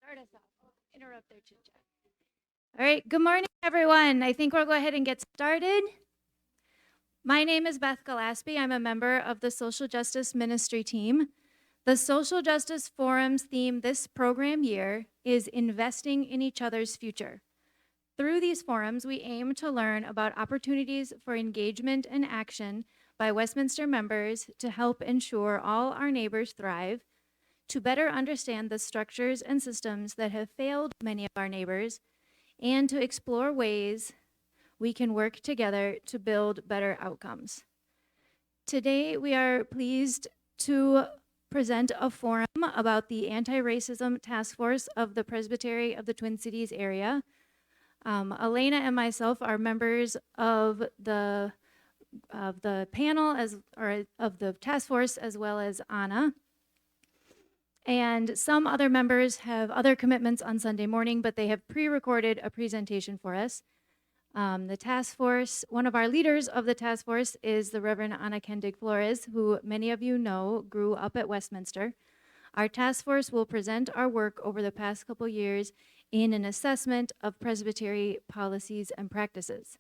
Start us off. Interrupt their chit chat. All right. Good morning, everyone. I think we'll go ahead and get started. My name is Beth Gillespie. I'm a member of the Social Justice Ministry team. The Social Justice Forum's theme this program year is investing in each other's future. Through these forums, we aim to learn about opportunities for engagement and action by Westminster members to help ensure all our neighbors thrive, to better understand the structures and systems that have failed many of our neighbors, and to explore ways we can work together to build better outcomes. Today, we are pleased to present a forum about the Antiracism Task Force of the Presbytery of the Twin Cities area. Elena and myself are members of the panel of the task force, as well as Anna. And some other members have other commitments on Sunday morning, but they have pre-recorded a presentation for us. The task force, one of our leaders of the task force is the Reverend Anna Kendig Flores, who many of you know grew up at Westminster. Our task force will present our work over the past couple years in an assessment of Presbytery policies and practices.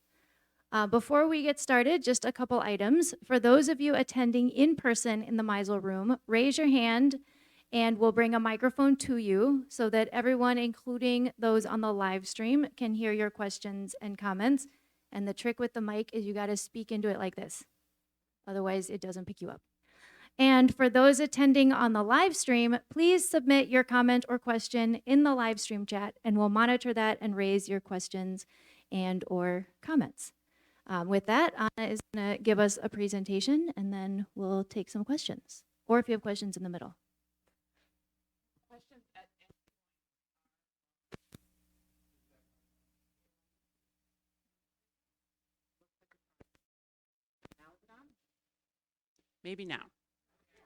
Before we get started, just a couple items. For those of you attending in person in the Meisel room, raise your hand and we'll bring a microphone to you so that everyone, including those on the live stream, can hear your questions and comments. And the trick with the mic is you got to speak into it like this. Otherwise, it doesn't pick you up. And for those attending on the live stream, please submit your comment or question in the live stream chat, and we'll monitor that and raise your questions and or comments. With that, Anna is going to give us a presentation, and then we'll take some questions, or if you have questions in the middle. Maybe now.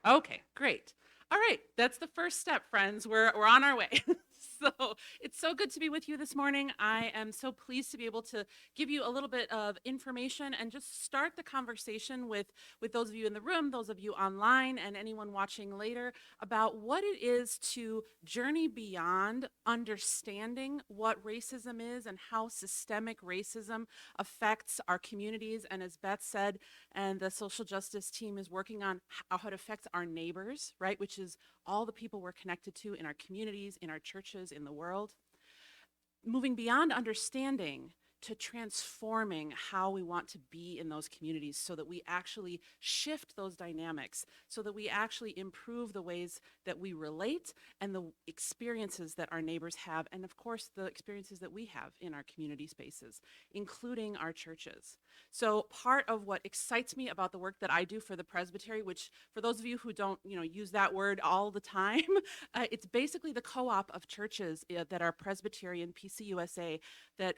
Okay, great. All right, that's the first step, friends. We're on our way. So it's so good to be with you this morning. I am so pleased to be able to give you a little bit of information and just start the conversation with those of you in the room, those of you online, and anyone watching later about what it is to journey beyond understanding what racism is and how systemic racism affects our communities. And as Beth said, and the social justice team is working on how it affects our neighbors, right, which is all the people we're connected to in our communities, in our churches, in the world. Moving beyond understanding to transforming how we want to be in those communities so that we actually shift those dynamics, so that we actually improve the ways that we relate and the experiences that our neighbors have, and of course the experiences that we have in our community spaces, including our churches. So part of what excites me about the work that I do for the Presbytery, which for those of you who don't use that word all the time, it's basically the co-op of churches that are Presbyterian, PCUSA, that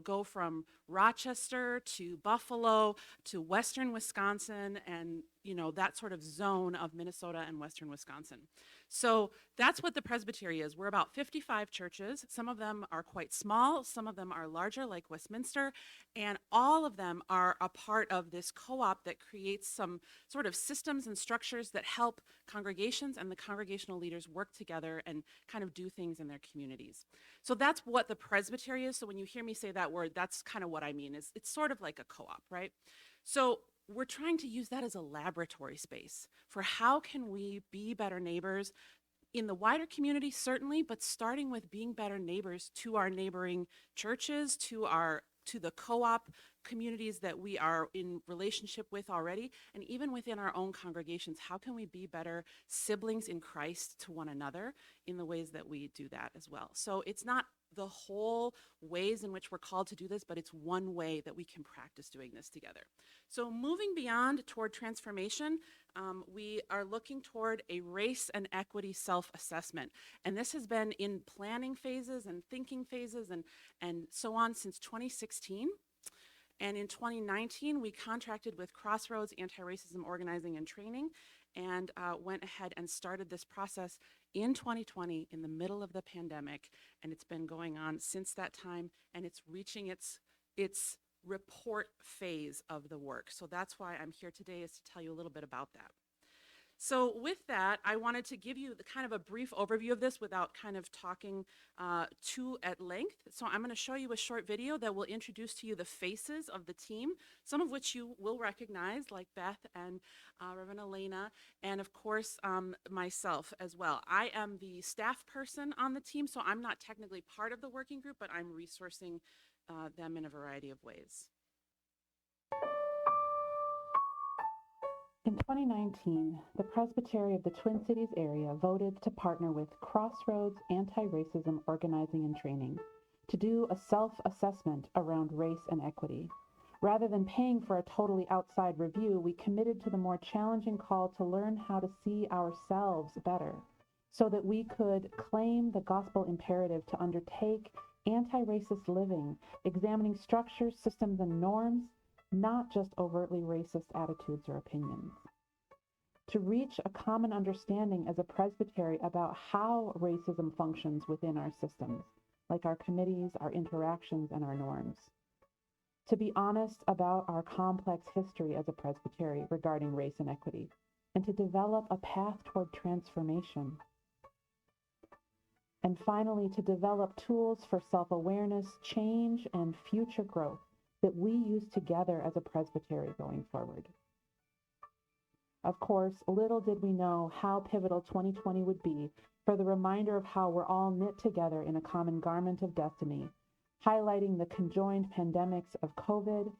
go from Rochester to Buffalo to Western Wisconsin and that sort of zone of Minnesota and Western Wisconsin. So that's what the Presbytery is. We're about 55 churches. Some of them are quite small. Some of them are larger, like Westminster. And all of them are a part of this co-op that creates some sort of systems and structures that help congregations and the congregational leaders work together and kind of do things in their communities. So that's what the Presbytery is. So when you hear me say that word, that's kind of what I mean. It's sort of like a co-op, right? So we're trying to use that as a laboratory space for how can we be better neighbors in the wider community, certainly, but starting with being better neighbors to our neighboring churches, to the co-op communities that we are in relationship with already, and even within our own congregations. How can we be better siblings in Christ to one another in the ways that we do that as well? So it's not the whole ways in which we're called to do this, but it's one way that we can practice doing this together. So moving beyond toward transformation, we are looking toward a race and equity self-assessment. And this has been in planning phases and thinking phases and so on since 2016. And in 2019, we contracted with Crossroads Antiracism Organizing and Training and went ahead and started this process in 2020 in the middle of the pandemic. And it's been going on since that time, and it's reaching its report phase of the work. So that's why I'm here today, is to tell you a little bit about that. So with that, I wanted to give you the kind of a brief overview of this without kind of talking too at length. So I'm going to show you a short video that will introduce to you the faces of the team, some of which you will recognize, like Beth and Reverend Elena, and of course myself as well. I am the staff person on the team, so I'm not technically part of the working group, but I'm resourcing them in a variety of ways. In 2019, the Presbytery of the Twin Cities area voted to partner with Crossroads Antiracism Organizing and Training to do a self-assessment around race and equity. Rather than paying for a totally outside review, we committed to the more challenging call to learn how to see ourselves better so that we could claim the gospel imperative to undertake anti-racist living, examining structures, systems, and norms, not just overtly racist attitudes or opinions. To reach a common understanding as a presbytery about how racism functions within our systems, like our committees, our interactions, and our norms. To be honest about our complex history as a presbytery regarding race and equity, and to develop a path toward transformation. And finally, to develop tools for self-awareness, change, and future growth that we use together as a presbytery going forward. Of course, little did we know how pivotal 2020 would be for the reminder of how we're all knit together in a common garment of destiny, highlighting the conjoined pandemics of COVID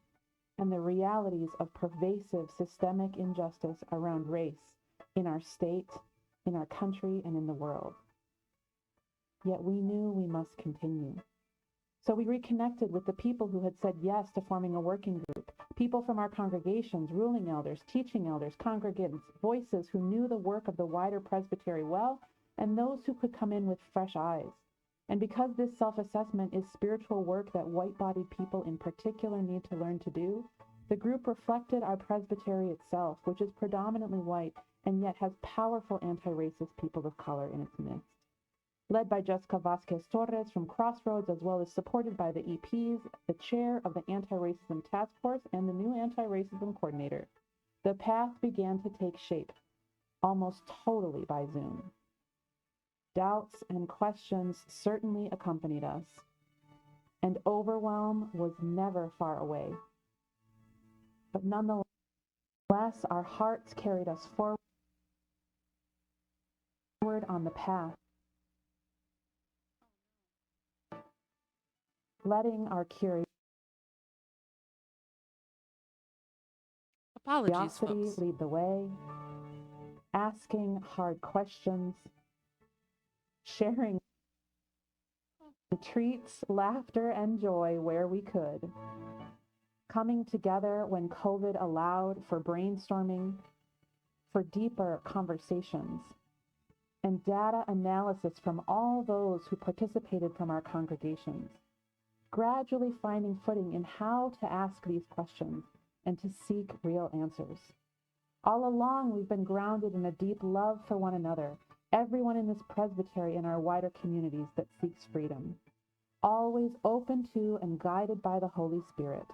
and the realities of pervasive systemic injustice around race in our state, in our country, and in the world. Yet we knew we must continue. So we reconnected with the people who had said yes to forming a working group, people from our congregations, ruling elders, teaching elders, congregants, voices who knew the work of the wider presbytery well, and those who could come in with fresh eyes. And because this self-assessment is spiritual work that white-bodied people in particular need to learn to do, the group reflected our presbytery itself, which is predominantly white and yet has powerful anti-racist people of color in its midst. Led by Jessica Vasquez Torres from Crossroads, as well as supported by the EPs, the chair of the Antiracism Task Force, and the new Antiracism Coordinator. The path began to take shape, almost totally by Zoom. Doubts and questions certainly accompanied us, and overwhelm was never far away. But nonetheless, our hearts carried us forward on the path, letting our curiosity folks. Lead the way, asking hard questions, sharing treats, laughter, and joy where we could, coming together when COVID allowed for brainstorming, for deeper conversations, and data analysis from all those who participated from our congregations, gradually finding footing in how to ask these questions and to seek real answers. All along, we've been grounded in a deep love for one another, everyone in this presbytery and our wider communities that seeks freedom, always open to and guided by the Holy Spirit,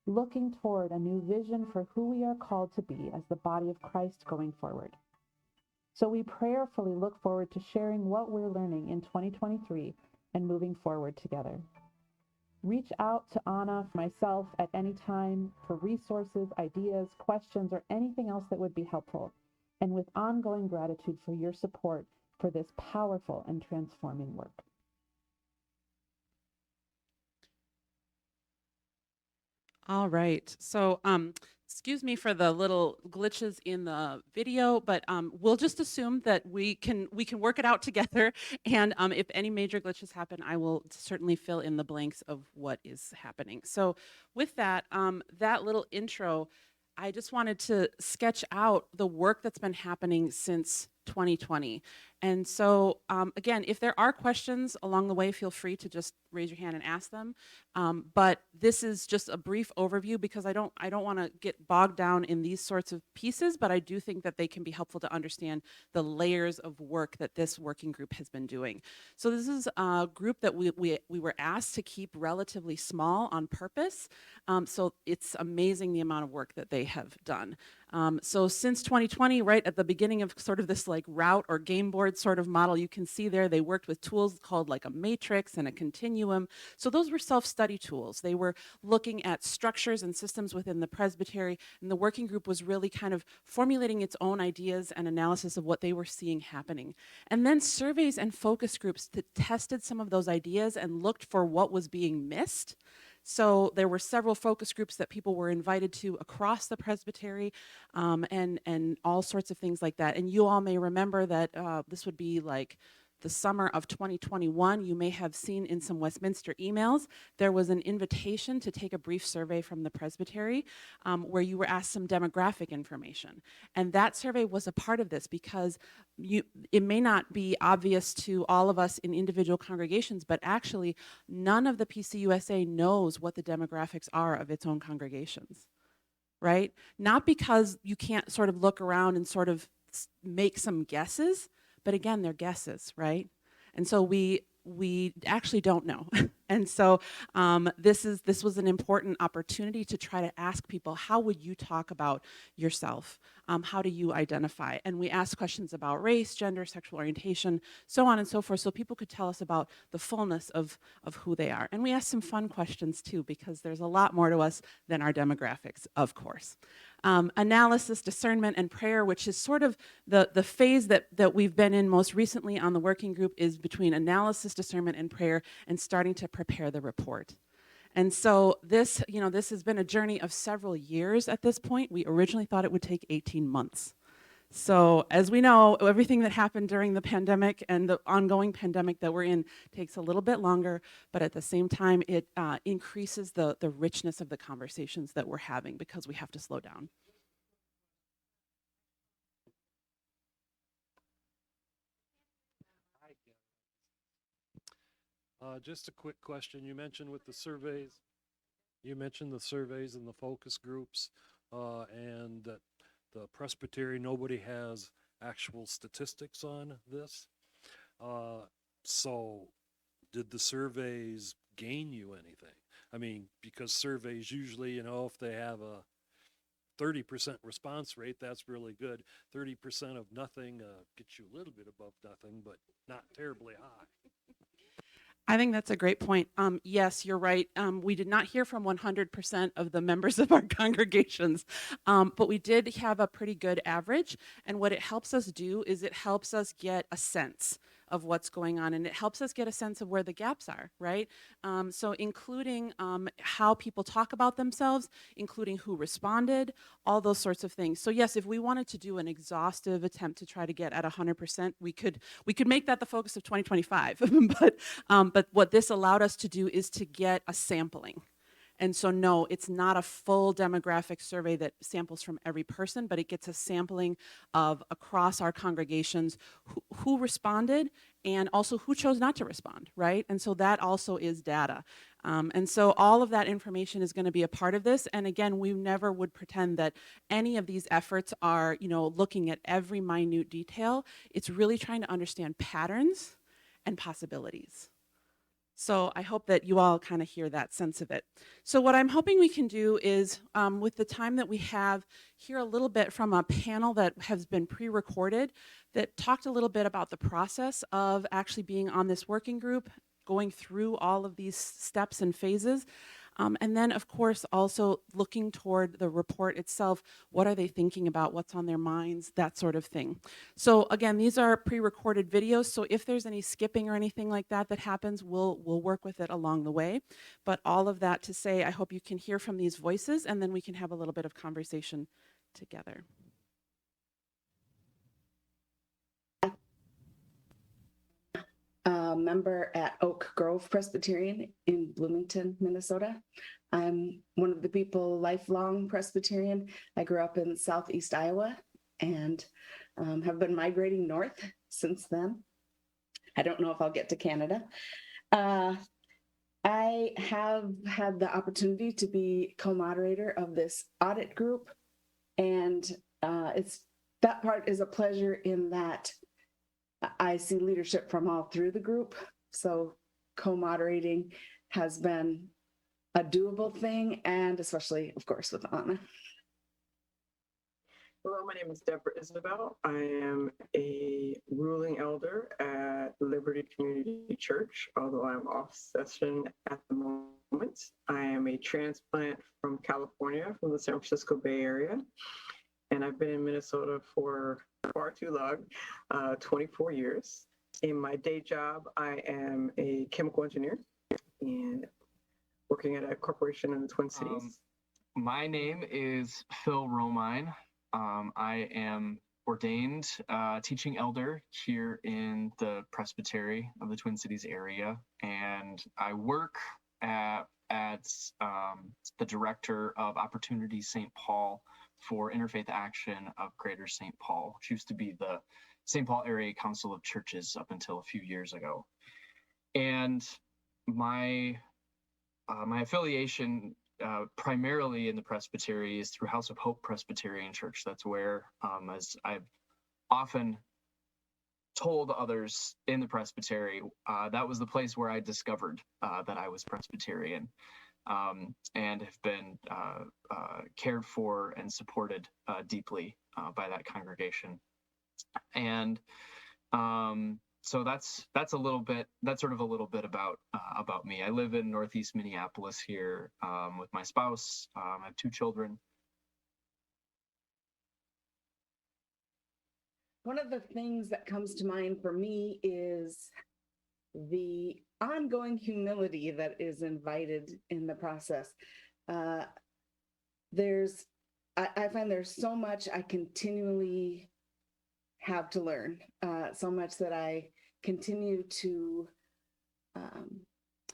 looking toward a new vision for who we are called to be as the body of Christ going forward. So we prayerfully look forward to sharing what we're learning in 2023 and moving forward together. Reach out to Anna, myself, at any time for resources, ideas, questions, or anything else that would be helpful, and with ongoing gratitude for your support for this powerful and transforming work. All right. So, excuse me for the little glitches in the video, but we'll just assume that we can work it out together. And if any major glitches happen, I will certainly fill in the blanks of what is happening. So, with that, that little intro, I just wanted to sketch out the work that's been happening since 2020. And so, again, if there are questions along the way, feel free to just raise your hand and ask them. But this is just a brief overview because I don't want to get bogged down in these sorts of pieces, but I do think that they can be helpful to understand the layers of work that this working group has been doing. So this is a group that we were asked to keep relatively small on purpose. So it's amazing the amount of work that they have done. So since 2020, right at the beginning of sort of this like route or game board sort of model, you can see there they worked with tools called like a matrix and a continuum. So those were self-study tools. They were looking at structures and systems within the Presbytery, and the working group was really kind of formulating its own ideas and analysis of what they were seeing happening. And then surveys and focus groups that tested some of those ideas and looked for what was being missed. So there were several focus groups that people were invited to across the Presbytery, and all sorts of things like that. And you all may remember that this would be like the summer of 2021. You may have seen in some Westminster emails, there was an invitation to take a brief survey from the Presbytery where you were asked some demographic information. And that survey was a part of this because it may not be obvious to all of us in individual congregations, but actually none of the PCUSA knows what the demographics are of its own congregations, right? Not because you can't sort of look around and sort of make some guesses, but again, they're guesses, right? And so we actually don't know. And so this was an important opportunity to try to ask people, how would you talk about yourself? How do you identify? And we asked questions about race, gender, sexual orientation, so on and so forth, so people could tell us about the fullness of who they are. And we asked some fun questions too, because there's a lot more to us than our demographics, of course. Analysis, discernment, and prayer, which is sort of the phase that we've been in most recently on the working group, is between analysis, discernment, and prayer, and starting to prepare the report. And so this has been a journey of several years at this point. We originally thought it would take 18 months. So as we know, everything that happened during the pandemic and the ongoing pandemic that we're in takes a little bit longer, but at the same time, it increases the richness of the conversations that we're having because we have to slow down. Just a quick question. You mentioned with the surveys, and the focus groups, and that the Presbytery, nobody has actual statistics on this. So did the surveys gain you anything? I mean, because surveys usually, if they have a 30% response rate, that's really good. 30% of nothing gets you a little bit above nothing, but not terribly high. I think that's a great point. Yes, you're right. We did not hear from 100% of the members of our congregations, but we did have a pretty good average. And what it helps us do is it helps us get a sense of what's going on, and it helps us get a sense of where the gaps are, right? So including how people talk about themselves, including who responded, all those sorts of things. So yes, if we wanted to do an exhaustive attempt to try to get at 100%, we could make that the focus of 2025. But what this allowed us to do is to get a sampling. And so no, it's not a full demographic survey that samples from every person, but it gets a sampling of across our congregations who responded and also who chose not to respond, right? And so that also is data. And so all of that information is going to be a part of this. And again, we never would pretend that any of these efforts are, looking at every minute detail. It's really trying to understand patterns and possibilities. So I hope that you all kind of hear that sense of it. So what I'm hoping we can do is, with the time that we have, hear a little bit from a panel that has been pre-recorded that talked a little bit about the process of actually being on this working group, going through all of these steps and phases. And then, of course, also looking toward the report itself. What are they thinking about? What's on their minds? That sort of thing. So again, these are pre-recorded videos. So if there's any skipping or anything like that that happens, we'll work with it along the way. But all of that to say, I hope you can hear from these voices, and then we can have a little bit of conversation together. Member at Oak Grove Presbyterian in Bloomington, Minnesota. I'm one of the people, lifelong Presbyterian. I grew up in Southeast Iowa and have been migrating north since then. I don't know if I'll get to Canada. I have had the opportunity to be co-moderator of this audit group, and that part is a pleasure in that I see leadership from all through the group. So co-moderating has been a doable thing, and especially, of course, with Anna. Hello, my name is Deborah Isabel. I am a ruling elder at Liberty Community Church, although I'm off session at the moment. I am a transplant from California, from the San Francisco Bay Area, and I've been in Minnesota for far too long, 24 years. In my day job, I am a chemical engineer and working at a corporation in the Twin Cities. My name is Phil Romine. I am ordained teaching elder here in the Presbytery of the Twin Cities area, and I work as the director of Opportunity St. Paul for Interfaith Action of Greater St. Paul, which used to be the St. Paul Area Council of Churches up until a few years ago. And my affiliation primarily in the Presbytery is through House of Hope Presbyterian Church. That's where, as I've often told others in the Presbytery, that was the place where I discovered that I was Presbyterian, and have been cared for and supported deeply by that congregation. And so that's sort of a little bit about me. I live in Northeast Minneapolis here with my spouse. I have 2 children. One of the things that comes to mind for me is the ongoing humility that is invited in the process. I find there's so much I continually have to learn, so much that I continue to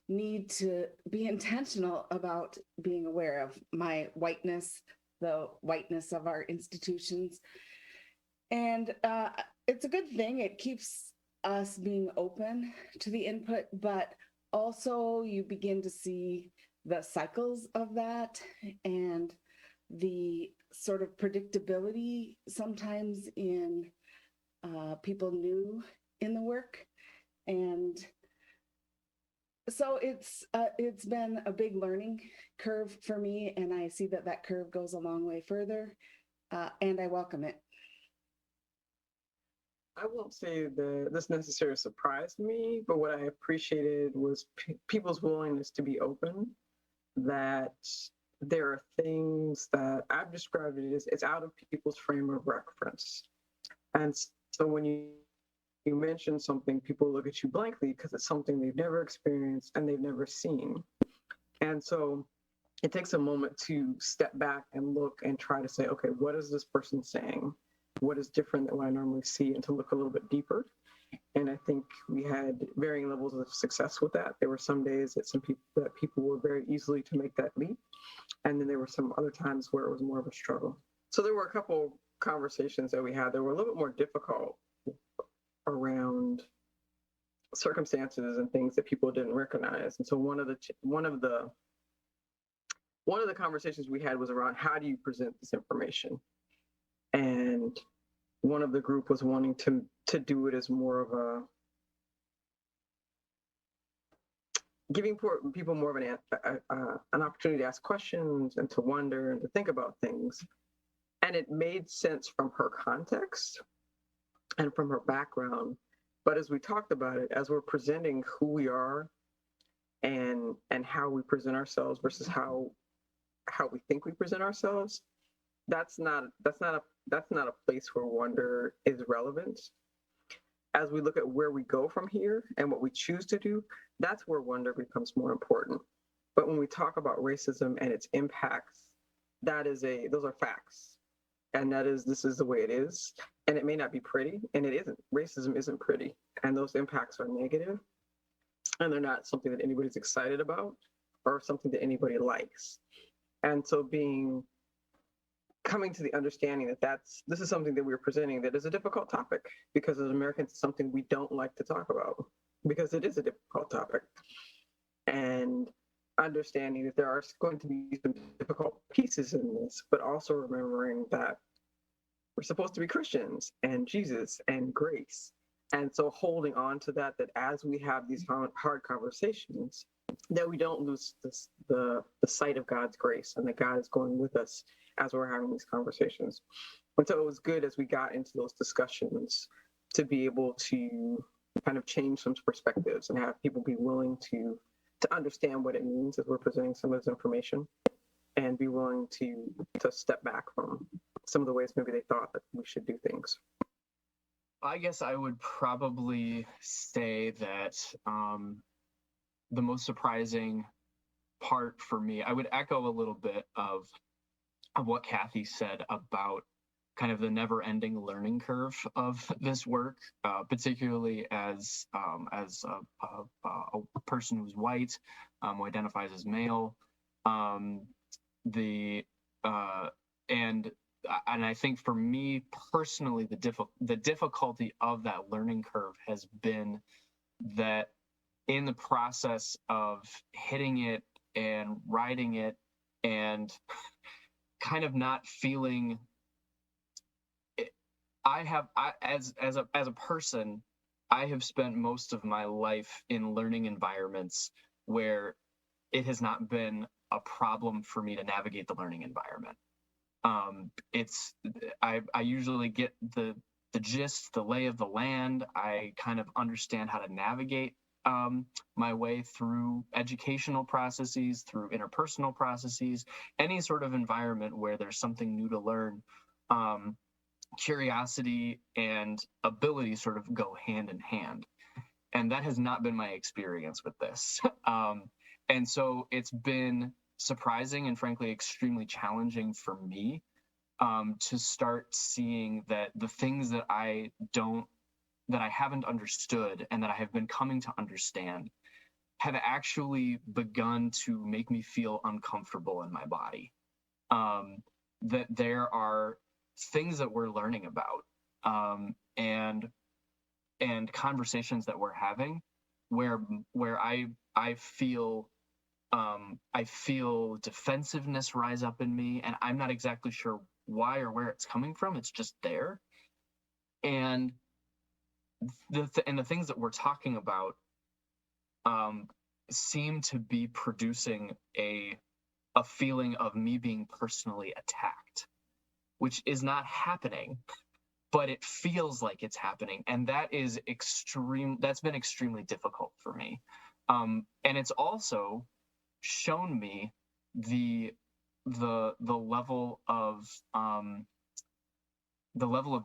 need to be intentional about being aware of my whiteness, the whiteness of our institutions. And it's a good thing. It keeps us being open to the input, but also you begin to see the cycles of that and the sort of predictability sometimes in people new in the work. And so it's been a big learning curve for me, and I see that curve goes a long way further, and I welcome it. I won't say that this necessarily surprised me, but what I appreciated was people's willingness to be open, that there are things that I've described it as it's out of people's frame of reference. And so when you mention something, people look at you blankly because it's something they've never experienced and they've never seen. And so it takes a moment to step back and look and try to say, okay, what is this person saying? What is different than what I normally see, and to look a little bit deeper. And I think we had varying levels of success with that. There were some days that people were very easily to make that leap. And then there were some other times where it was more of a struggle. So there were a couple conversations that we had that were a little bit more difficult around circumstances and things that people didn't recognize. And so one of the conversations we had was around, how do you present this information? And one of the group was wanting to do it as more of a giving people more of an opportunity to ask questions and to wonder and to think about things. And it made sense from her context and from her background. But as we talked about it, as we're presenting who we are and how we present ourselves versus how we think we present ourselves, that's not a place where wonder is relevant. As we look at where we go from here and what we choose to do, that's where wonder becomes more important. But when we talk about racism and its impacts, those are facts. And this is the way it is. And it may not be pretty, and it isn't. Racism isn't pretty. And those impacts are negative. And they're not something that anybody's excited about or something that anybody likes. And so being coming to the understanding that this is something that we're presenting that is a difficult topic, because as Americans, it's something we don't like to talk about because it is a difficult topic. And understanding that there are going to be some difficult pieces in this, but also remembering that we're supposed to be Christians and Jesus and grace. And so holding on to that as we have these hard conversations, that we don't lose the sight of God's grace, and that God is going with us as we're having these conversations. And so it was good as we got into those discussions to be able to kind of change some perspectives and have people be willing to understand what it means as we're presenting some of this information, and be willing to step back from some of the ways maybe they thought that we should do things. I guess I would probably say that the most surprising part for me, I would echo a little bit of what Kathy said about kind of the never-ending learning curve of this work, particularly as a person who's white, who identifies as male, and I think for me personally, the difficulty of that learning curve has been that in the process of hitting it and riding it and kind of not feeling it, as a person, I have spent most of my life in learning environments where it has not been a problem for me to navigate the learning environment. I usually get the gist, the lay of the land. I kind of understand how to navigate my way through educational processes, through interpersonal processes, any sort of environment where there's something new to learn. Curiosity and ability sort of go hand in hand. And that has not been my experience with this. And so it's been surprising and frankly extremely challenging for me to start seeing that the things that I haven't understood and that I have been coming to understand have actually begun to make me feel uncomfortable in my body. That there are things that we're learning about and conversations that we're having where I feel defensiveness rise up in me, and I'm not exactly sure why or where it's coming from. It's just there. And the things that we're talking about seem to be producing a feeling of me being personally attacked, which is not happening, but it feels like it's happening. And that's been extremely difficult for me. And it's also shown me the level of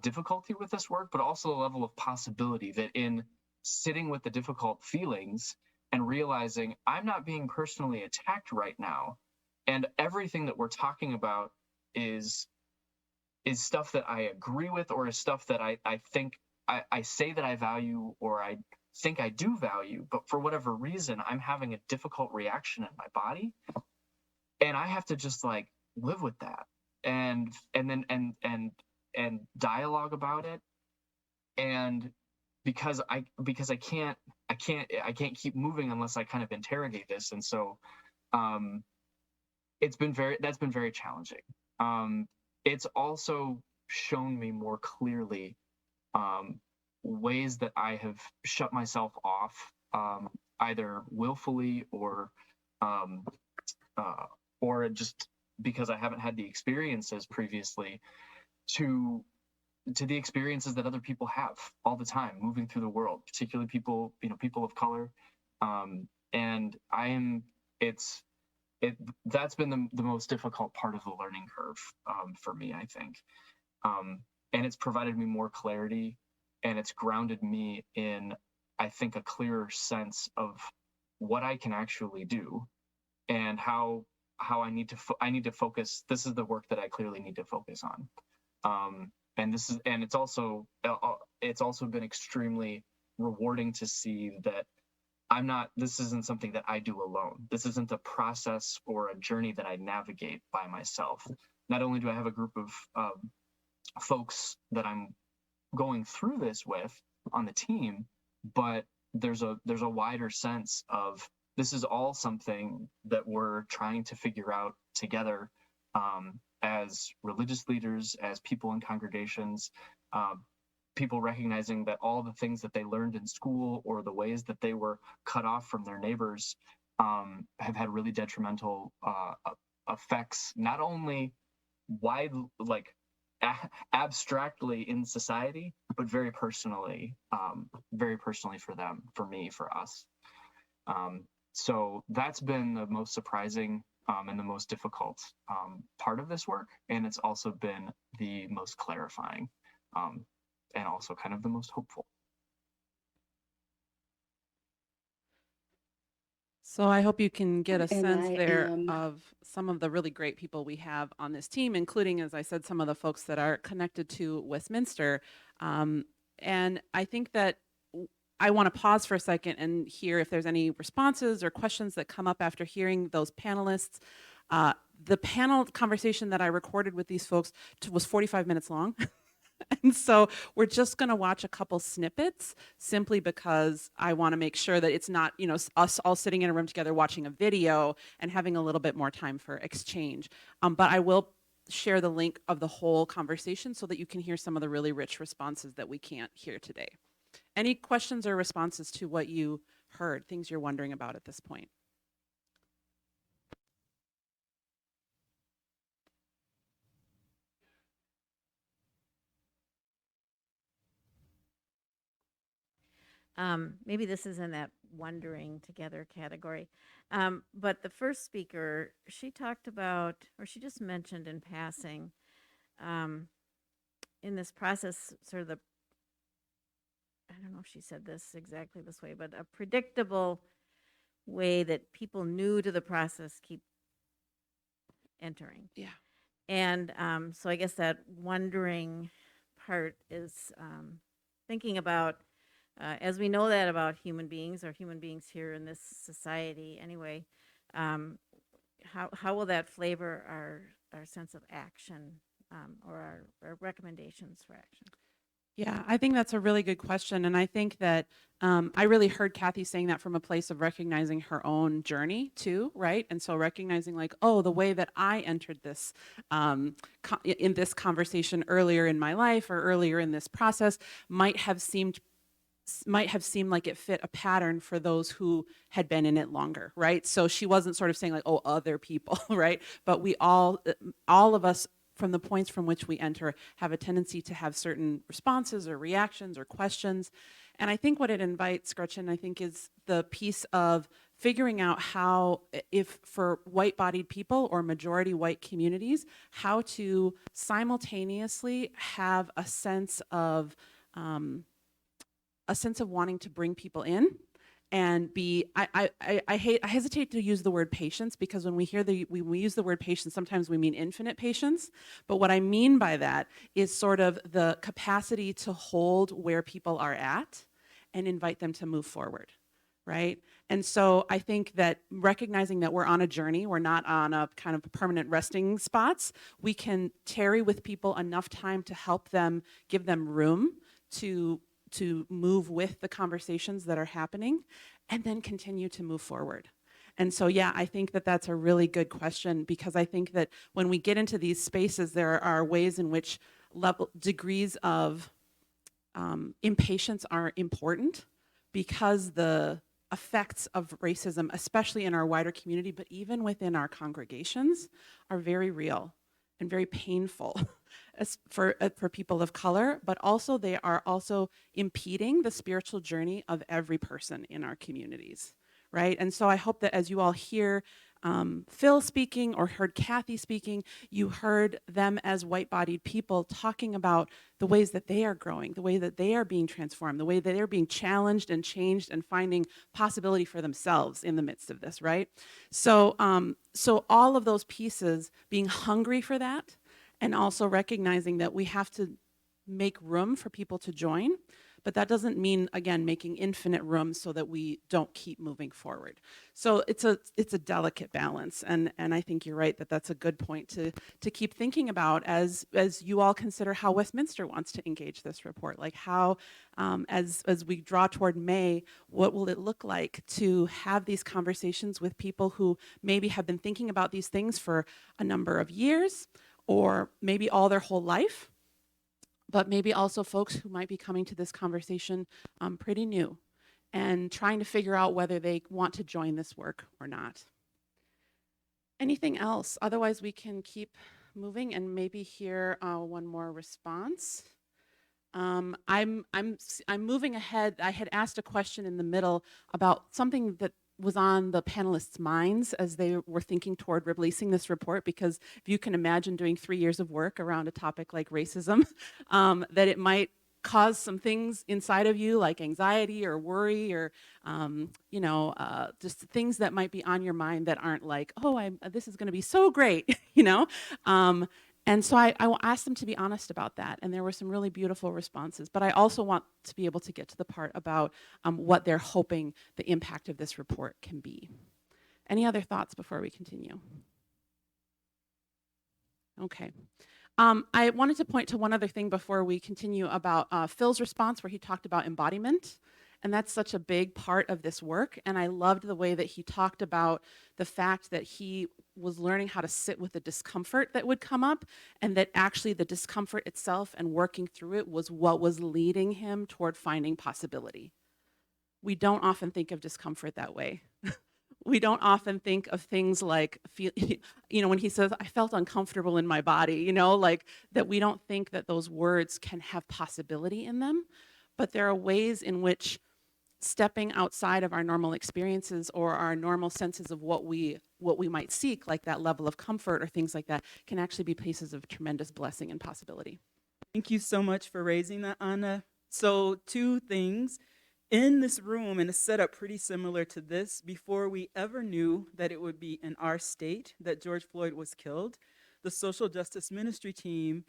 difficulty with this work, but also the level of possibility that in sitting with the difficult feelings and realizing I'm not being personally attacked right now, and everything that we're talking about is stuff that I agree with, or is stuff that I think I say that I value, or I think I do value, but for whatever reason, I'm having a difficult reaction in my body, and I have to just like live with that and dialogue about it. And because I can't keep moving unless I kind of interrogate this. And so that's been very challenging. It's also shown me more clearly ways that I have shut myself off, either willfully or just because I haven't had the experiences previously to the experiences that other people have all the time moving through the world, particularly people of color. And that's been the most difficult part of the learning curve for me, I think. And it's provided me more clarity, and it's grounded me in, I think, a clearer sense of what I can actually do and how I need to focus. This is the work that I clearly need to focus on. And it's also been extremely rewarding to see that this isn't something that I do alone. This isn't a process or a journey that I navigate by myself. not only do I have a group of folks that I'm going through this with on the team, but there's a wider sense of this is all something that we're trying to figure out together, as religious leaders, as people in congregations, people recognizing that all the things that they learned in school or the ways that they were cut off from their neighbors have had really detrimental effects, not only abstractly in society, but very personally for them, for me, for us. So that's been the most surprising and the most difficult part of this work. And it's also been the most clarifying and also kind of the most hopeful. So I hope you can get a And sense I there am- of some of the really great people we have on this team, including, as I said, some of the folks that are connected to Westminster. And I think that I want to pause for a second and hear if there's any responses or questions that come up after hearing those panelists. The panel conversation that I recorded with these folks was 45 minutes long. And so we're just going to watch a couple snippets simply because I want to make sure that it's not, us all sitting in a room together watching a video and having a little bit more time for exchange. But I will share the link of the whole conversation so that you can hear some of the really rich responses that we can't hear today. Any questions or responses to what you heard, things you're wondering about at this point? Maybe this is in that wondering together category. But the first speaker, she talked about, or she just mentioned in passing, in this process, sort of I don't know if she said this exactly this way, but a predictable way that people new to the process keep entering. Yeah. And so I guess that wondering part is thinking about, as we know that about human beings, or human beings here in this society anyway, how will that flavor our sense of action, or our recommendations for action? Yeah, I think that's a really good question. And I think that I really heard Kathy saying that from a place of recognizing her own journey too, right? And so recognizing like, oh, the way that I entered this in this conversation earlier in my life or earlier in this process might have seemed like it fit a pattern for those who had been in it longer, right? So she wasn't sort of saying like, oh, other people, right? But we all of us, from the points from which we enter, have a tendency to have certain responses or reactions or questions. And I think what it invites, Gretchen, I think, is the piece of figuring out how, if for white-bodied people or majority white communities, how to simultaneously have a sense of wanting to bring people in and be, I hesitate to use the word patience, because when we use the word patience, sometimes we mean infinite patience. But what I mean by that is sort of the capacity to hold where people are at and invite them to move forward, right? And so I think that recognizing that we're on a journey, we're not on a kind of permanent resting spots, we can tarry with people enough time to help them, give them room to move with the conversations that are happening, and then continue to move forward. And so, yeah, I think that that's a really good question, because I think that when we get into these spaces, there are ways in which degrees of impatience are important, because the effects of racism, especially in our wider community, but even within our congregations, are very real and very painful for people of color, but also they are also impeding the spiritual journey of every person in our communities, right? And so I hope that as you all hear Phil speaking or heard Kathy speaking, you heard them as white-bodied people talking about the ways that they are growing, the way that they are being transformed, the way that they're being challenged and changed and finding possibility for themselves in the midst of this, right? So, so all of those pieces, being hungry for that, and also recognizing that we have to make room for people to join, but that doesn't mean, again, making infinite room so that we don't keep moving forward. So it's a delicate balance, and I think you're right that that's a good point to keep thinking about as you all consider how Westminster wants to engage this report. Like how, as we draw toward May, what will it look like to have these conversations with people who maybe have been thinking about these things for a number of years, or maybe all their whole life, but maybe also folks who might be coming to this conversation pretty new and trying to figure out whether they want to join this work or not. Anything else? Otherwise, we can keep moving and maybe hear one more response. I'm moving ahead. I had asked a question in the middle about something that was on the panelists' minds as they were thinking toward releasing this report, because if you can imagine doing 3 years of work around a topic like racism, that it might cause some things inside of you like anxiety or worry or, just things that might be on your mind that aren't like, oh, this is going to be so great, And so I asked them to be honest about that, and there were some really beautiful responses. But I also want to be able to get to the part about what they're hoping the impact of this report can be. Any other thoughts before we continue? Okay. I wanted to point to one other thing before we continue about Phil's response, where he talked about embodiment. And that's such a big part of this work. And I loved the way that he talked about the fact that he was learning how to sit with the discomfort that would come up, and that actually the discomfort itself and working through it was what was leading him toward finding possibility. We don't often think of discomfort that way. We don't often think of things like, when he says, I felt uncomfortable in my body, like that we don't think that those words can have possibility in them. But there are ways in which stepping outside of our normal experiences or our normal senses of what we might seek, like that level of comfort or things like that, can actually be places of tremendous blessing and possibility. Thank you so much for raising that, Anna. So 2 things. In this room, and a setup pretty similar to this, before we ever knew that it would be in our state that George Floyd was killed, the social justice ministry team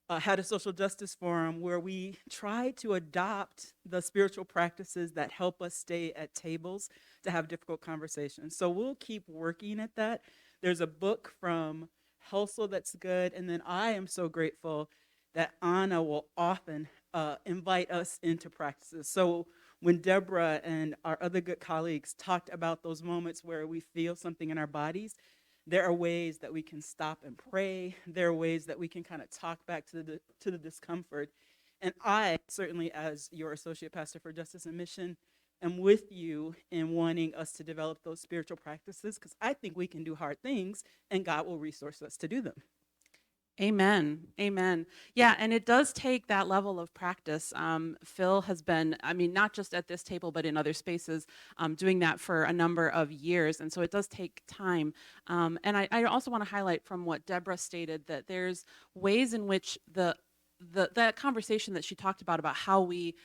had a social justice forum where we tried to adopt the spiritual practices that help us stay at tables to have difficult conversations. So we'll keep working at that. There's a book from Helsel that's good, and then I am so grateful that Anna will often invite us into practices. So when Deborah and our other good colleagues talked about those moments where we feel something in our bodies, there are ways that we can stop and pray. There are ways that we can kind of talk back to the discomfort. And I, certainly as your associate pastor for Justice and Mission, am with you in wanting us to develop those spiritual practices, because I think we can do hard things and God will resource us to do them. Amen. Amen. Yeah, and it does take that level of practice. Phil has been, not just at this table, but in other spaces, doing that for a number of years. And so it does take time. And I also want to highlight from what Deborah stated that there's ways in which that conversation that she talked about how we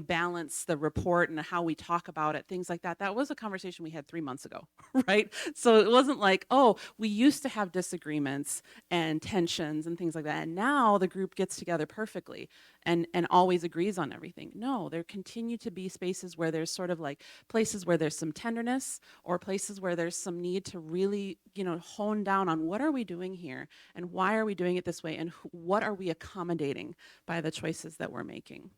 balance the report and how we talk about it, things like that, that was a conversation we had 3 months ago, right? So it wasn't like, oh, we used to have disagreements and tensions and things like that, and now the group gets together perfectly and always agrees on everything. No, there continue to be spaces where there's sort of like places where there's some tenderness, or places where there's some need to really, hone down on what are we doing here and why are we doing it this way, and what are we accommodating by the choices that we're making.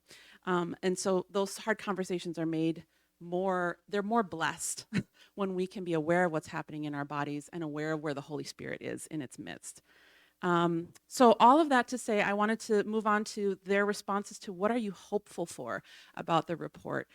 And so those hard conversations are they're more blessed when we can be aware of what's happening in our bodies and aware of where the Holy Spirit is in its midst. So all of that to say, I wanted to move on to their responses to what are you hopeful for about the report.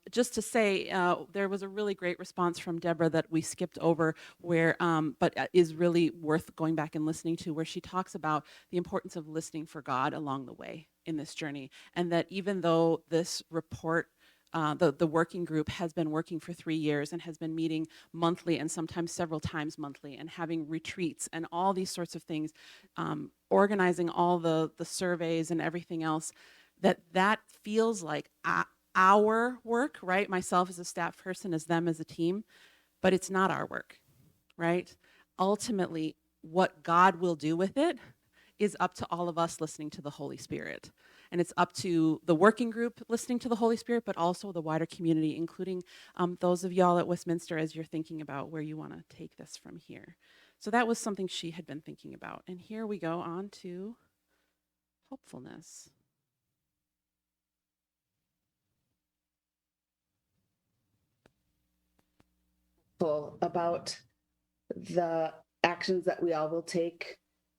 Just to say, there was a really great response from Deborah that we skipped over, but is really worth going back and listening to, where she talks about the importance of listening for God along the way in this journey, and that even though this report, the working group has been working for 3 years and has been meeting monthly and sometimes several times monthly and having retreats and all these sorts of things, organizing all the surveys and everything else, that feels like our work, right? Myself as a staff person, as them as a team, but it's not our work, right? Ultimately, what God will do with it is up to all of us listening to the Holy Spirit. And it's up to the working group listening to the Holy Spirit, but also the wider community, including those of y'all at Westminster as you're thinking about where you want to take this from here. So that was something she had been thinking about. And here we go on to hopefulness. About the actions that we all will take.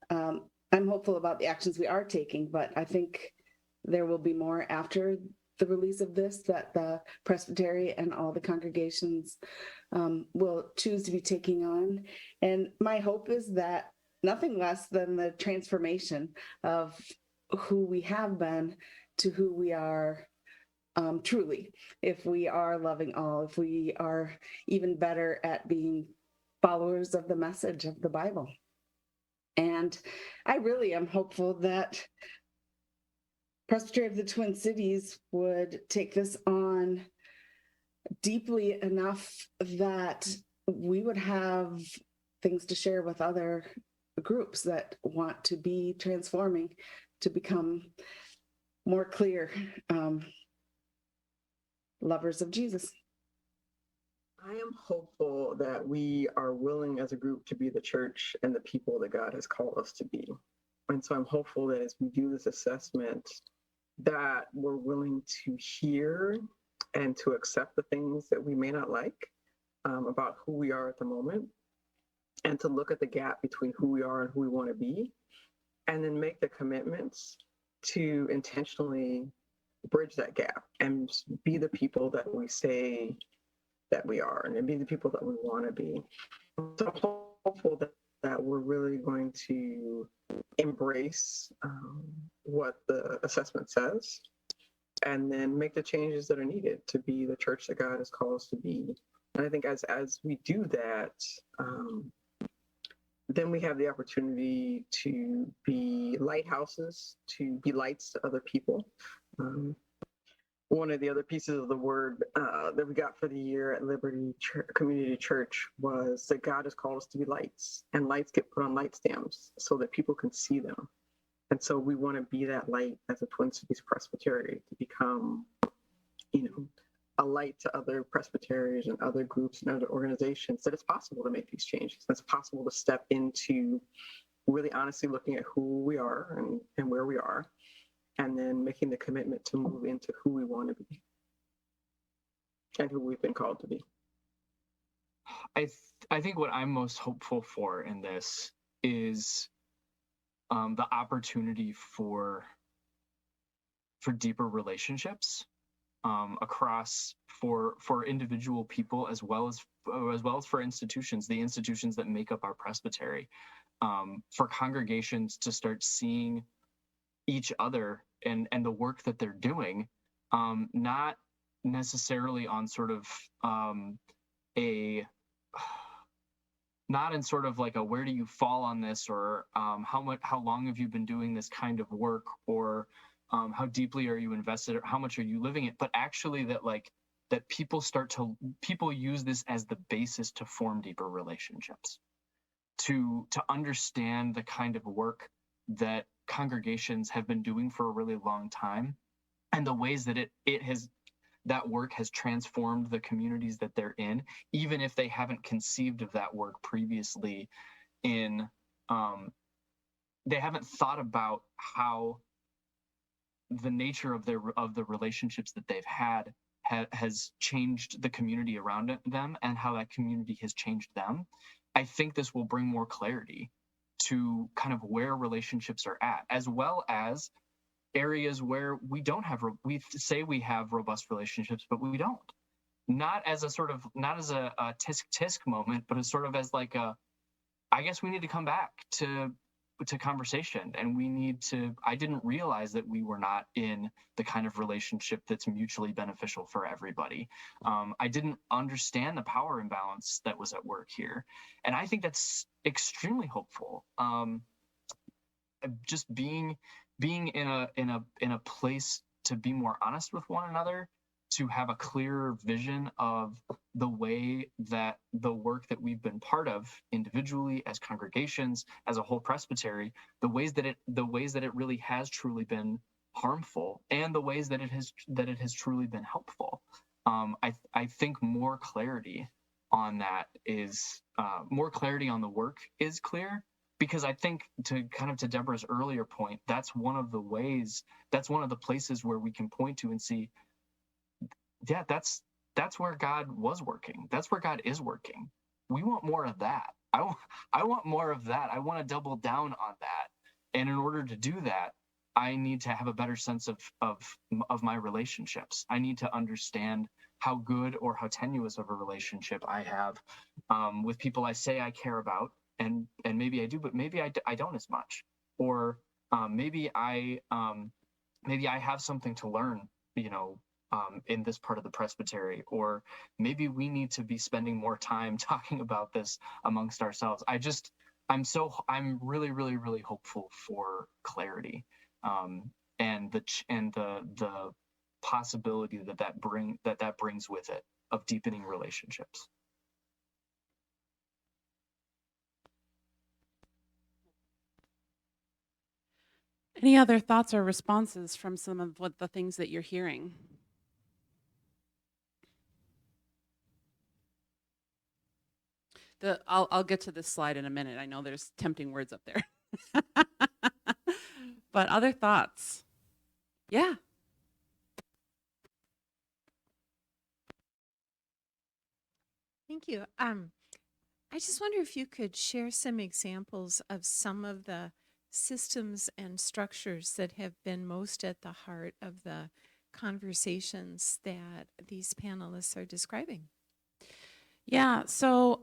I'm hopeful about the actions we are taking, but I think there will be more after the release of this that the Presbytery and all the congregations will choose to be taking on. And my hope is that nothing less than the transformation of who we have been to who we are truly, if we are loving all, if we are even better at being followers of the message of the Bible. And I really am hopeful that Presbytery of the Twin Cities would take this on deeply enough that we would have things to share with other groups that want to be transforming to become more clear lovers of Jesus. I am hopeful that we are willing as a group to be the church and the people that God has called us to be. And so I'm hopeful that as we do this assessment, that we're willing to hear and to accept the things that we may not like about who we are at the moment, and to look at the gap between who we are and who we want to be, and then make the commitments to intentionally bridge that gap and be the people that we say that we are, and be the people that we want to be. So I'm hopeful that we're really going to embrace what the assessment says, and then make the changes that are needed to be the church that God has called us to be. And I think as we do that, then we have the opportunity to be lighthouses, to be lights to other people. One of the other pieces of the word that we got for the year at Liberty Community Church was that God has called us to be lights, and lights get put on light stamps so that people can see them. And so we want to be that light as a Twin Cities Presbytery, to become, a light to other presbyteries and other groups and other organizations, that it's possible to make these changes. It's possible to step into really honestly looking at who we are and where we are, and then making the commitment to move into who we want to be and who we've been called to be. I think what I'm most hopeful for in this is the opportunity for deeper relationships across for individual people as well as for institutions, the institutions that make up our presbytery, for congregations to start seeing each other and the work that they're doing, not necessarily on sort of not in sort of like a where do you fall on this, or how long have you been doing this kind of work, or how deeply are you invested, or how much are you living it, but actually that people use this as the basis to form deeper relationships, to understand the kind of work that congregations have been doing for a really long time, and the ways that that work has transformed the communities that they're in, even if they haven't conceived of that work previously they haven't thought about how the nature of the relationships that they've had has changed the community around them, and how that community has changed them. I think this will bring more clarity to kind of where relationships are at, as well as areas where we we say we have robust relationships, but we don't. Not as a tisk moment, but as sort of as like I guess we need to come back to conversation, and I didn't realize that we were not in the kind of relationship that's mutually beneficial for everybody. I didn't understand the power imbalance that was at work here. And I think that's extremely hopeful. Just being in a place to be more honest with one another, to have a clearer vision of the way that the work that we've been part of individually, as congregations, as a whole presbytery, the ways that it really has truly been harmful, and the ways that it has truly been helpful. I think more clarity on that is more clarity on the work is clear, because I think, to Deborah's earlier point, that's one of the places where we can point to and see, yeah, that's where God was working. That's where God is working. We want more of that. I want more of that. I want to double down on that. And in order to do that, I need to have a better sense of my relationships. I need to understand how good or how tenuous of a relationship I have with people I say I care about, and maybe I do, but maybe I don't as much. Or maybe I have something to learn, in this part of the presbytery, or maybe we need to be spending more time talking about this amongst ourselves. I'm really, really, really hopeful for clarity, and the possibility that brings with it of deepening relationships. Any other thoughts or responses from some of the things that you're hearing? I'll get to this slide in a minute. I know there's tempting words up there. But other thoughts? Yeah. Thank you. I just wonder if you could share some examples of some of the systems and structures that have been most at the heart of the conversations that these panelists are describing. Yeah, so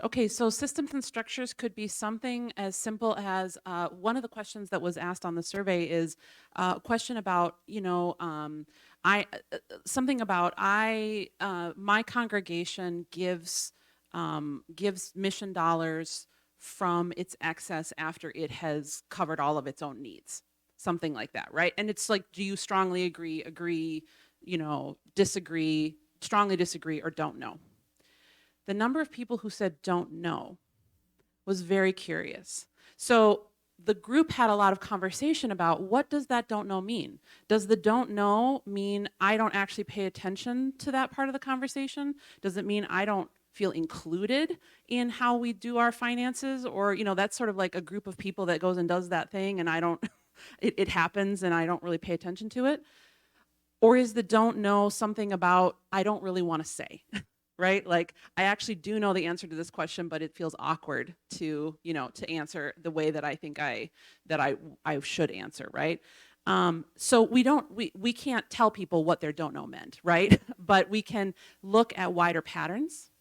okay, so systems and structures could be something as simple as one of the questions that was asked on the survey is a question about, my congregation gives mission dollars from its excess after it has covered all of its own needs, something like that, right? And it's like, do you strongly agree, disagree, strongly disagree, or don't know? The number of people who said don't know was very curious. So the group had a lot of conversation about, what does that don't know mean? Does the don't know mean I don't actually pay attention to that part of the conversation? Does it mean I don't feel included in how we do our finances? Or, that's sort of like a group of people that goes and does that thing, and I don't, it happens and I don't really pay attention to it? Or is the don't know something about, I don't really want to say? Right? Like, I actually do know the answer to this question, but it feels awkward to answer the way that I think I should answer, right? So we can't tell people what their don't know meant, right? But we can look at wider patterns.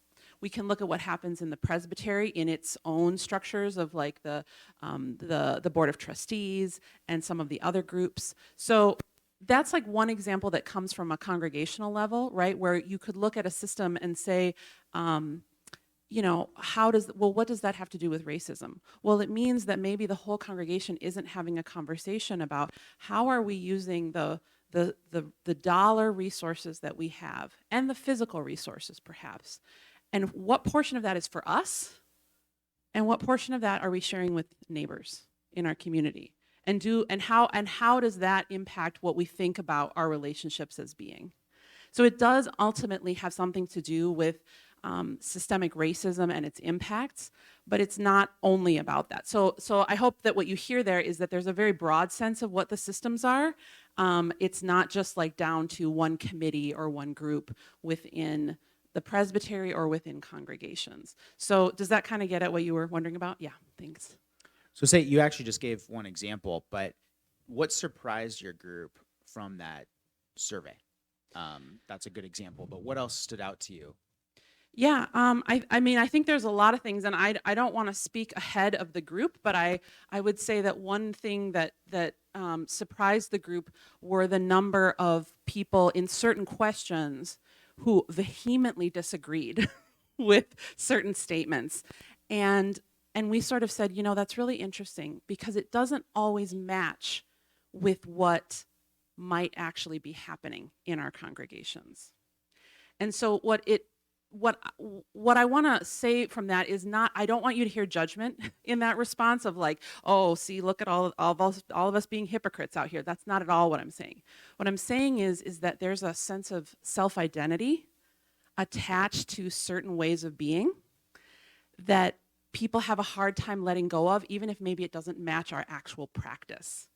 We can look at what happens in the presbytery in its own structures of like the board of trustees and some of the other groups. So that's like one example that comes from a congregational level, right? Where you could look at a system and say, what does that have to do with racism? Well, it means that maybe the whole congregation isn't having a conversation about how are we using the dollar resources that we have, and the physical resources perhaps, and what portion of that is for us, and what portion of that are we sharing with neighbors in our community? And how does that impact what we think about our relationships as being? So it does ultimately have something to do with systemic racism and its impacts, but it's not only about that. So I hope that what you hear there is that there's a very broad sense of what the systems are. It's not just like down to one committee or one group within the presbytery or within congregations. So does that kind of get at what you were wondering about? Yeah, thanks. So say you actually just gave one example, but what surprised your group from that survey? That's a good example, but what else stood out to you? Yeah, I think there's a lot of things, and I don't want to speak ahead of the group, but I would say that one thing that surprised the group were the number of people in certain questions who vehemently disagreed with certain statements. And we sort of said, that's really interesting because it doesn't always match with what might actually be happening in our congregations. And so what I want to say from that is not, I don't want you to hear judgment in that response of like, oh, see, look at all of us being hypocrites out here. That's not at all what I'm saying. What I'm saying is that there's a sense of self-identity attached to certain ways of being that people have a hard time letting go of, even if maybe it doesn't match our actual practice.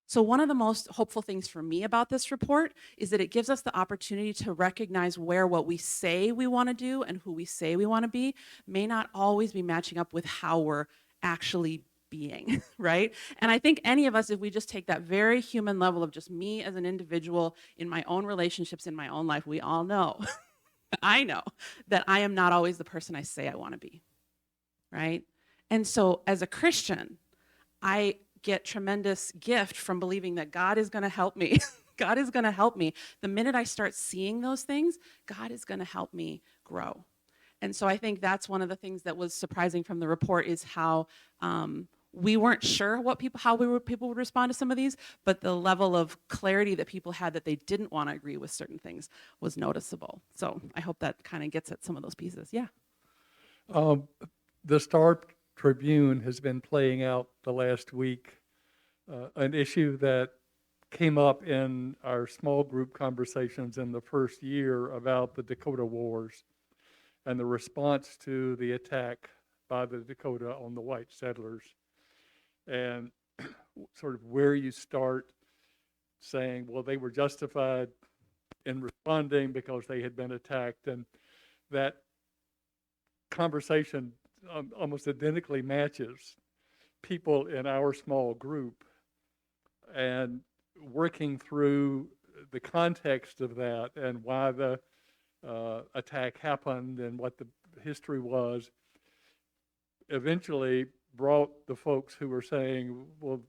So one of the most hopeful things for me about this report is that it gives us the opportunity to recognize where what we say we want to do and who we say we want to be may not always be matching up with how we're actually being, right? And I think any of us, if we just take that very human level of just me as an individual in my own relationships, in my own life, we all know, I know that I am not always the person I say I want to be, right? And so as a Christian, I get tremendous gift from believing that God is going to help me. God is going to help me. The minute I start seeing those things, God is going to help me grow. And so I think that's one of the things that was surprising from the report is how we weren't sure what people would respond to some of these, but the level of clarity that people had that they didn't want to agree with certain things was noticeable. So I hope that kind of gets at some of those pieces. Yeah. The Star Tribune has been playing out the last week an issue that came up in our small group conversations in the first year about the Dakota Wars and the response to the attack by the Dakota on the white settlers, and sort of where you start saying, well, they were justified in responding because they had been attacked, and that conversation almost identically matches people in our small group, and working through the context of that and why the attack happened and what the history was, eventually brought the folks who were saying, well,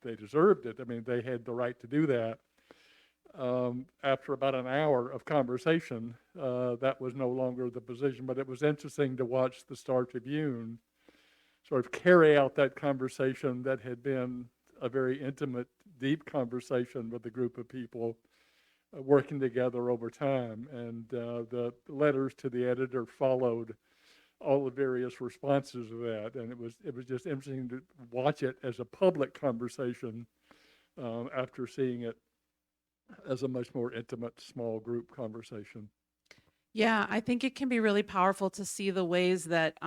they deserved it. I mean, they had the right to do that. After about an hour of conversation, that was no longer the position, but it was interesting to watch the Star Tribune sort of carry out that conversation that had been a very intimate, deep conversation with a group of people working together over time. And the letters to the editor followed all the various responses of that. And it was just interesting to watch it as a public conversation after seeing it as a much more intimate small group conversation. Yeah, I think it can be really powerful to see the ways that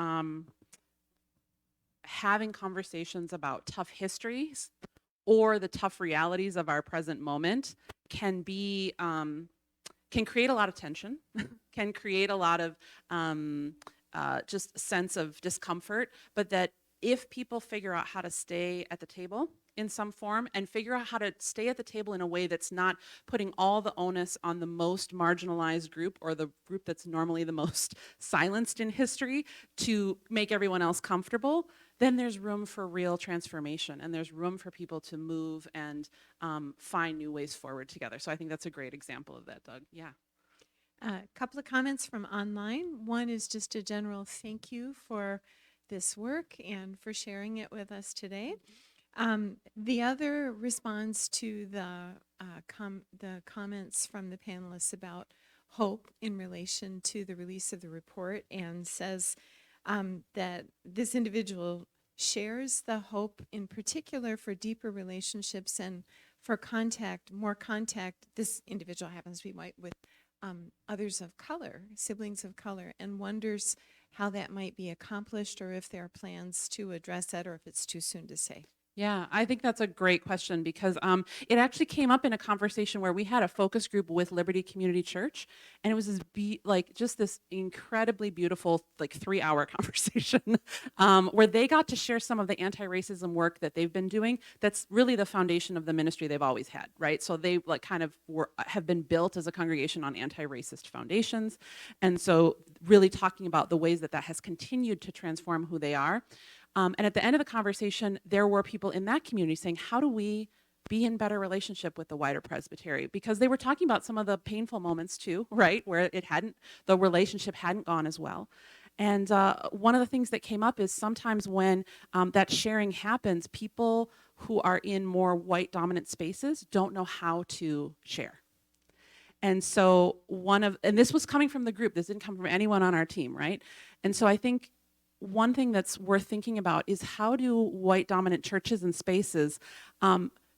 having conversations about tough histories or the tough realities of our present moment can be can create a lot of tension, can create a lot of just sense of discomfort, but that if people figure out how to stay at the table in some form and figure out how to stay at the table in a way that's not putting all the onus on the most marginalized group or the group that's normally the most silenced in history to make everyone else comfortable, then there's room for real transformation and there's room for people to move and find new ways forward together. So I think that's a great example of that, Doug. Yeah. A couple of comments from online. One is just a general thank you for this work and for sharing it with us today. The other responds to the comments from the panelists about hope in relation to the release of the report, and says that this individual shares the hope in particular for deeper relationships and for more contact. This individual happens to be white, with others of color, siblings of color, and wonders how that might be accomplished or if there are plans to address that or if it's too soon to say. Yeah, I think that's a great question because it actually came up in a conversation where we had a focus group with Liberty Community Church, and it was just this incredibly beautiful 3-hour conversation where they got to share some of the anti-racism work that they've been doing. That's really the foundation of the ministry they've always had, right? So they have been built as a congregation on anti-racist foundations, and so really talking about the ways that has continued to transform who they are. And at the end of the conversation, there were people in that community saying, how do we be in better relationship with the wider Presbytery? Because they were talking about some of the painful moments too, right? Where the relationship hadn't gone as well. And one of the things that came up is sometimes when that sharing happens, people who are in more white dominant spaces don't know how to share. And so and this was coming from the group, this didn't come from anyone on our team, right? And so I think one thing that's worth thinking about is how do white dominant churches and spaces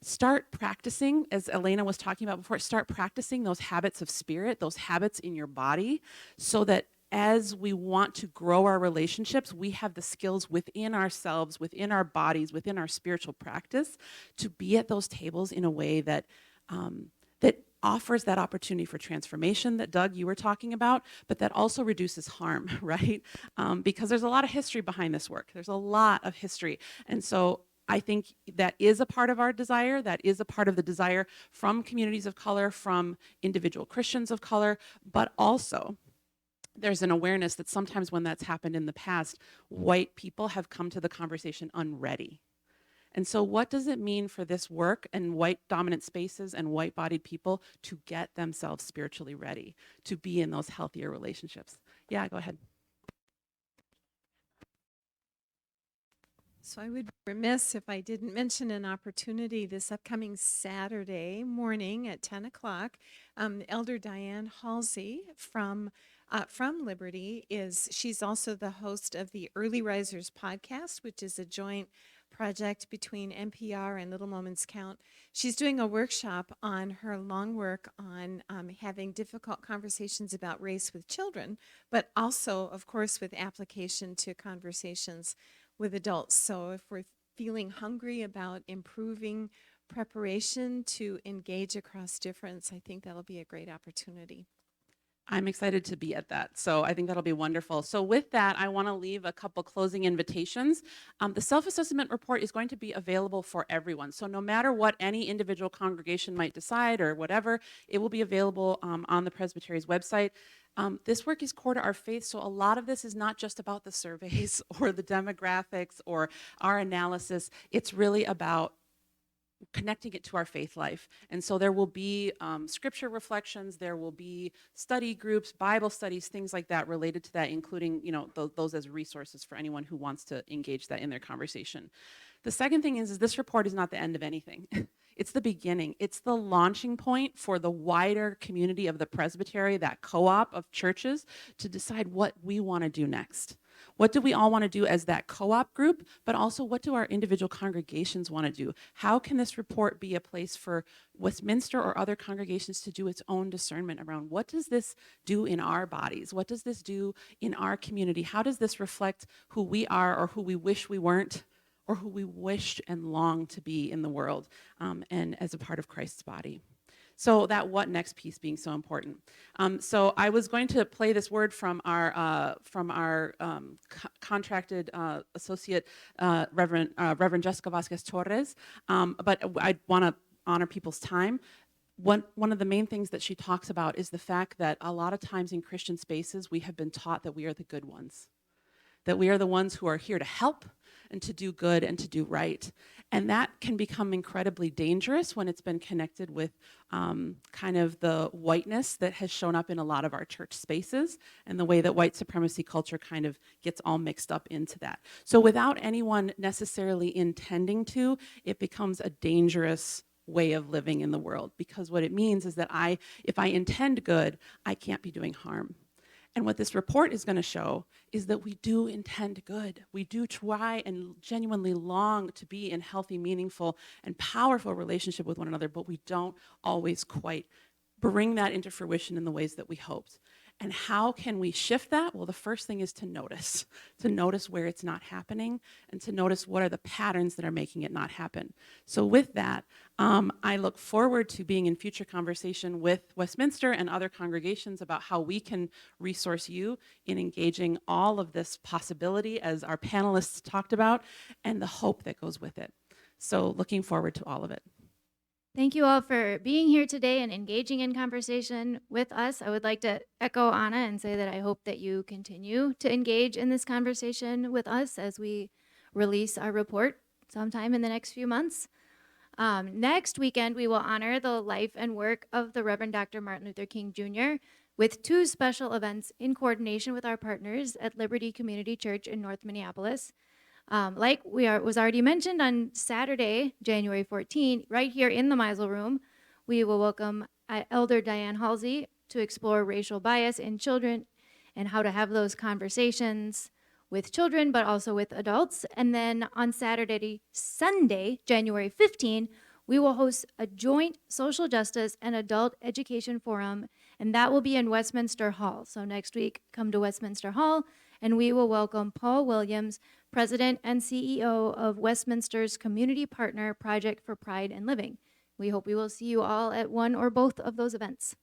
start practicing, as Elena was talking about before, start practicing those habits of spirit, those habits in your body, so that as we want to grow our relationships, we have the skills within ourselves, within our bodies, within our spiritual practice to be at those tables in a way that that offers that opportunity for transformation that Doug, you were talking about, but that also reduces harm, right? Because there's a lot of history behind this work. There's a lot of history. And so I think that is a part of our desire. That is a part of the desire from communities of color, from individual Christians of color, but also there's an awareness that sometimes when that's happened in the past, white people have come to the conversation unready. And so what does it mean for this work and white dominant spaces and white bodied people to get themselves spiritually ready to be in those healthier relationships? Yeah, go ahead. So I would be remiss if I didn't mention an opportunity this upcoming Saturday morning at 10 o'clock. Elder Diane Halsey from Liberty she's also the host of the Early Risers podcast, which is a joint project between NPR and Little Moments Count. She's doing a workshop on her long work on having difficult conversations about race with children, but also, of course, with application to conversations with adults. So if we're feeling hungry about improving preparation to engage across difference, I think that'll be a great opportunity. I'm excited to be at that. So I think that'll be wonderful. So with that, I want to leave a couple closing invitations. The self-assessment report is going to be available for everyone. So no matter what any individual congregation might decide or whatever, it will be available on the Presbytery's website. This work is core to our faith, so a lot of this is not just about the surveys or the demographics or our analysis. It's really about connecting it to our faith life. And so there will be scripture reflections, there will be study groups, Bible studies, things like that related to that, including, you know, those as resources for anyone who wants to engage that in their conversation. The second thing is this report is not the end of anything. It's the beginning. It's the launching point for the wider community of the Presbytery, that co-op of churches, to decide what we want to do next. What do we all want to do as that co-op group, but also what do our individual congregations want to do? How can this report be a place for Westminster or other congregations to do its own discernment around what does this do in our bodies? What does this do in our community? How does this reflect who we are or who we wish we weren't, or who we wish and long to be in the world and as a part of Christ's body? So that what next piece being so important. So I was going to play this word from our contracted associate, Reverend Jessica Vasquez Torres, but I want to honor people's time. One of the main things that she talks about is the fact that a lot of times in Christian spaces, we have been taught that we are the good ones, that we are the ones who are here to help and to do good and to do right. And that can become incredibly dangerous when it's been connected with kind of the whiteness that has shown up in a lot of our church spaces and the way that white supremacy culture kind of gets all mixed up into that. So without anyone necessarily intending to, it becomes a dangerous way of living in the world, because what it means is that if I intend good, I can't be doing harm. And what this report is going to show is that we do intend good. We do try and genuinely long to be in healthy, meaningful, and powerful relationship with one another, but we don't always quite bring that into fruition in the ways that we hoped. And how can we shift that? Well, the first thing is to notice where it's not happening and to notice what are the patterns that are making it not happen. So with that, I look forward to being in future conversation with Westminster and other congregations about how we can resource you in engaging all of this possibility, as our panelists talked about, and the hope that goes with it. So looking forward to all of it. Thank you all for being here today and engaging in conversation with us. I would like to echo Anna and say that I hope that you continue to engage in this conversation with us as we release our report sometime in the next few months. Next weekend, we will honor the life and work of the Reverend Dr. Martin Luther King Jr. with 2 special events in coordination with our partners at Liberty Community Church in North Minneapolis. Like was already mentioned on Saturday, January 14, right here in the Meisel Room, we will welcome Elder Diane Halsey to explore racial bias in children and how to have those conversations with children, but also with adults. And then on Sunday, January 15, we will host a joint social justice and adult education forum, and that will be in Westminster Hall. So next week, come to Westminster Hall, and we will welcome Paul Williams, President and CEO of Westminster's Community Partner Project for Pride and Living. We hope we will see you all at one or both of those events.